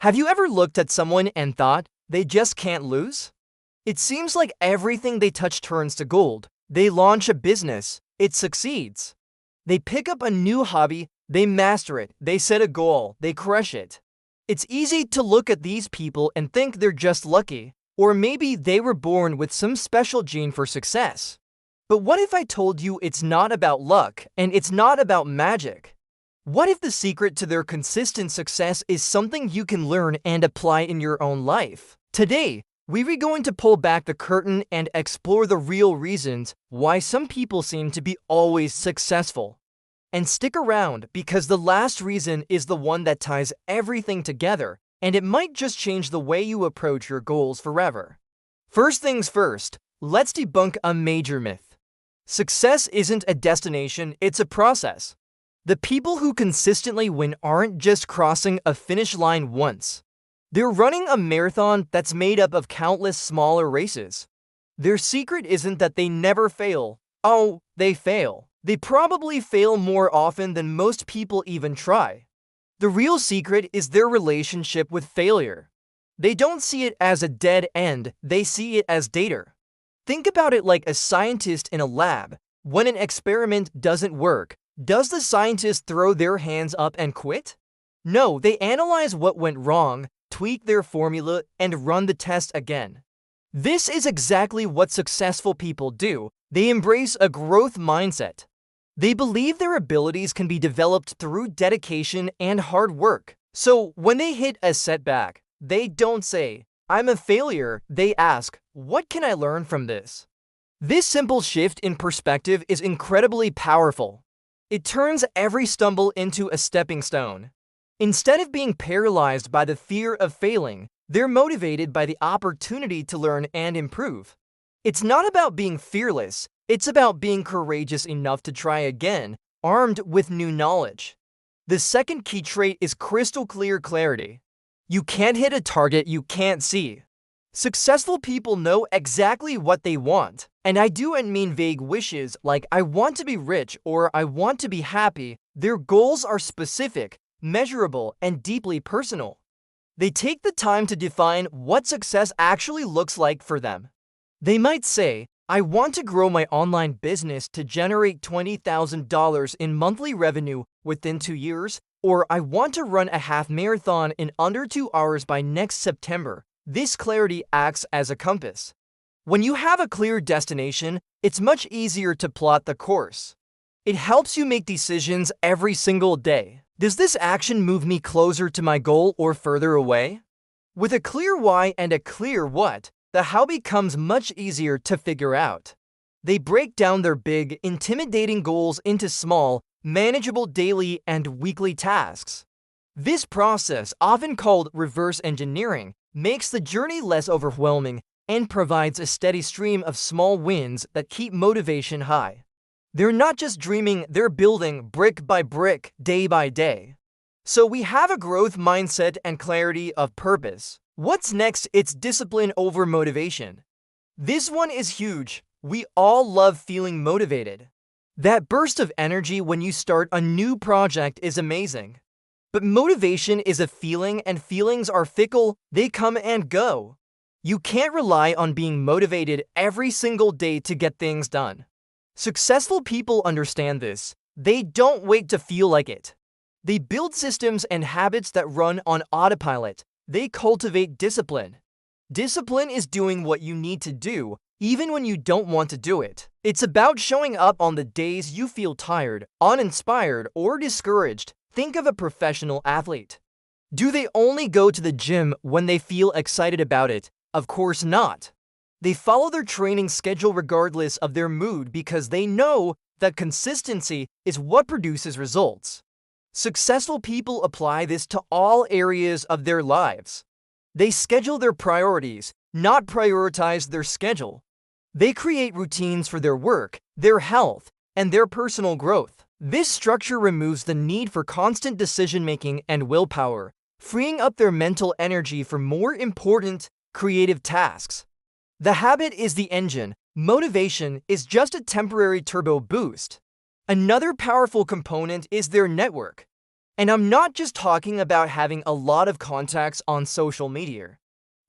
Have you ever looked at someone and thought, they just can't lose? It seems like everything they touch turns to gold. They launch a business, it succeeds. They pick up a new hobby, they master it, they set a goal, they crush it. It's easy to look at these people and think they're just lucky, or maybe they were born with some special gene for success. But what if I told you it's not about luck and it's not about magic? What if the secret to their consistent success is something you can learn and apply in your own life? Today, we're going to pull back the curtain and explore the real reasons why some people seem to be always successful. And stick around because the last reason is the one that ties everything together, and it might just change the way you approach your goals forever. First things first, let's debunk a major myth. Success isn't a destination, it's a process. The people who consistently win aren't just crossing a finish line once. They're running a marathon that's made up of countless smaller races. Their secret isn't that they never fail. Oh, they fail. They probably fail more often than most people even try. The real secret is their relationship with failure. They don't see it as a dead end, they see it as data. Think about it like a scientist in a lab. When an experiment doesn't work, does the scientist throw their hands up and quit? No, they analyze what went wrong, tweak their formula, and run the test again. This is exactly what successful people do. They embrace a growth mindset. They believe their abilities can be developed through dedication and hard work. So when they hit a setback, they don't say, "I'm a failure." They ask, "What can I learn from this?" This simple shift in perspective is incredibly powerful. It turns every stumble into a stepping stone. Instead of being paralyzed by the fear of failing, they're motivated by the opportunity to learn and improve. It's not about being fearless, it's about being courageous enough to try again, armed with new knowledge. The second key trait is crystal clear clarity. You can't hit a target you can't see. Successful people know exactly what they want, and I don't mean vague wishes like "I want to be rich" or "I want to be happy." Their goals are specific, measurable, and deeply personal. They take the time to define what success actually looks like for them. They might say, "I want to grow my online business to generate $20,000 in monthly revenue within 2 years," or "I want to run a half marathon in under 2 hours by next September." This clarity acts as a compass. When you have a clear destination, it's much easier to plot the course. It helps you make decisions every single day. Does this action move me closer to my goal or further away? With a clear why and a clear what, the how becomes much easier to figure out. They break down their big, intimidating goals into small, manageable daily and weekly tasks. This process, often called reverse engineering, makes the journey less overwhelming and provides a steady stream of small wins that keep motivation high. They're not just dreaming, they're building brick by brick, day by day. So we have a growth mindset and clarity of purpose. What's next? It's discipline over motivation. This one is huge. We all love feeling motivated. That burst of energy when you start a new project is amazing. But motivation is a feeling, and feelings are fickle, they come and go. You can't rely on being motivated every single day to get things done. Successful people understand this. They don't wait to feel like it. They build systems and habits that run on autopilot. They cultivate discipline. Discipline is doing what you need to do, even when you don't want to do it. It's about showing up on the days you feel tired, uninspired, or discouraged. Think of a professional athlete. Do they only go to the gym when they feel excited about it? Of course not. They follow their training schedule regardless of their mood because they know that consistency is what produces results. Successful people apply this to all areas of their lives. They schedule their priorities, not prioritize their schedule. They create routines for their work, their health, and their personal growth. This structure removes the need for constant decision-making and willpower, freeing up their mental energy for more important, creative tasks. The habit is the engine. Motivation is just a temporary turbo boost. Another powerful component is their network. And I'm not just talking about having a lot of contacts on social media.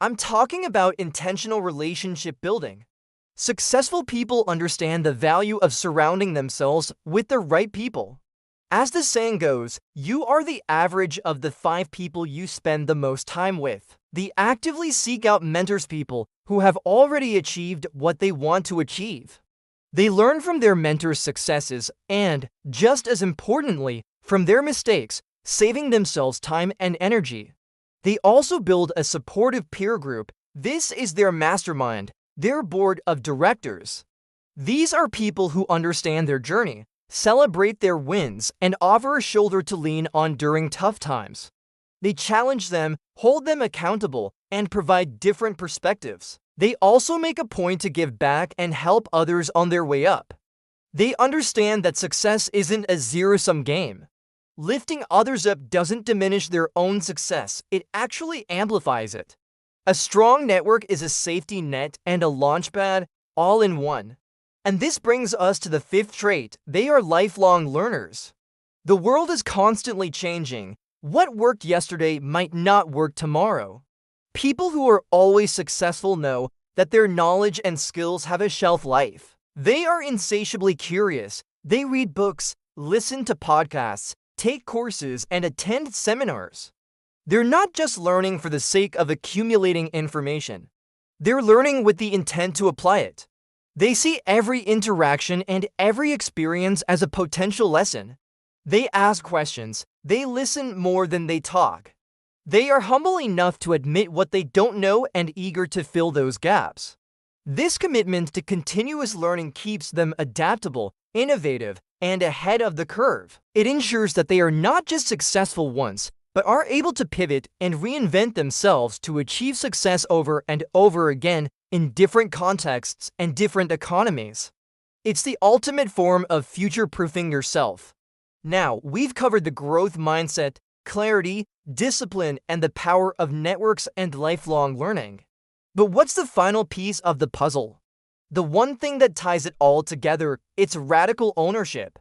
I'm talking about intentional relationship building. Successful people understand the value of surrounding themselves with the right people. As the saying goes, you are the average of the 5 people you spend the most time with. They actively seek out mentors, people who have already achieved what they want to achieve. They learn from their mentors' successes and, just as importantly, from their mistakes, saving themselves time and energy. They also build a supportive peer group. This is their mastermind, their board of directors. These are people who understand their journey, celebrate their wins, and offer a shoulder to lean on during tough times. They challenge them, hold them accountable, and provide different perspectives. They also make a point to give back and help others on their way up. They understand that success isn't a zero-sum game. Lifting others up doesn't diminish their own success, it actually amplifies it. A strong network is a safety net and a launchpad, all in one. And this brings us to the 5th trait: they are lifelong learners. The world is constantly changing. What worked yesterday might not work tomorrow. People who are always successful know that their knowledge and skills have a shelf life. They are insatiably curious. They read books, listen to podcasts, take courses, and attend seminars. They're not just learning for the sake of accumulating information. They're learning with the intent to apply it. They see every interaction and every experience as a potential lesson. They ask questions. They listen more than they talk. They are humble enough to admit what they don't know and eager to fill those gaps. This commitment to continuous learning keeps them adaptable, innovative, and ahead of the curve. It ensures that they are not just successful once, but are able to pivot and reinvent themselves to achieve success over and over again in different contexts and different economies. It's the ultimate form of future-proofing yourself. Now, we've covered the growth mindset, clarity, discipline, and the power of networks and lifelong learning. But what's the final piece of the puzzle? The one thing that ties it all together, it's radical ownership.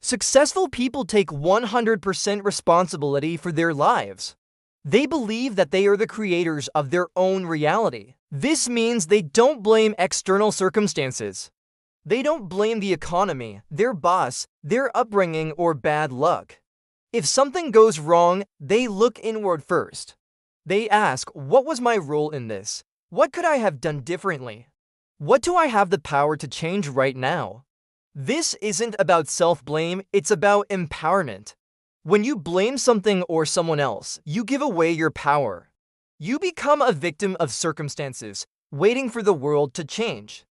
Successful people take 100% responsibility for their lives. They believe that they are the creators of their own reality. This means they don't blame external circumstances. They don't blame the economy, their boss, their upbringing, or bad luck. If something goes wrong, they look inward first. They ask, what was my role in this? What could I have done differently? What do I have the power to change right now? This isn't about self-blame, it's about empowerment. When you blame something or someone else, you give away your power. You become a victim of circumstances, waiting for the world to change.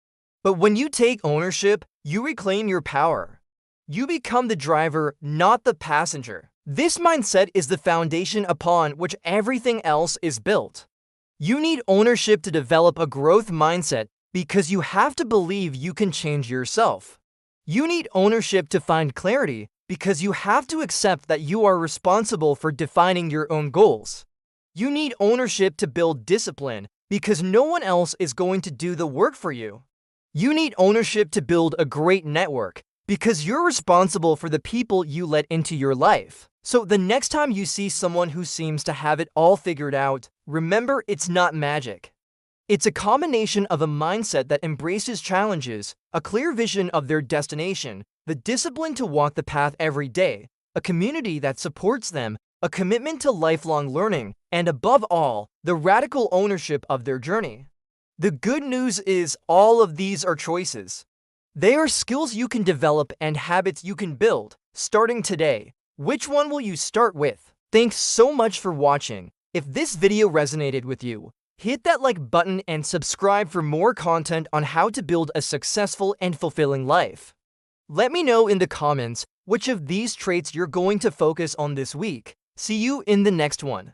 But when you take ownership, you reclaim your power. You become the driver, not the passenger. This mindset is the foundation upon which everything else is built. You need ownership to develop a growth mindset because you have to believe you can change yourself. You need ownership to find clarity because you have to accept that you are responsible for defining your own goals. You need ownership to build discipline because no one else is going to do the work for you. You need ownership to build a great network because you're responsible for the people you let into your life. So the next time you see someone who seems to have it all figured out, remember it's not magic. It's a combination of a mindset that embraces challenges, a clear vision of their destination, the discipline to walk the path every day, a community that supports them, a commitment to lifelong learning, and above all, the radical ownership of their journey. The good news is all of these are choices. They are skills you can develop and habits you can build, starting today. Which one will you start with? Thanks so much for watching. If this video resonated with you, hit that like button and subscribe for more content on how to build a successful and fulfilling life. Let me know in the comments which of these traits you're going to focus on this week. See you in the next one.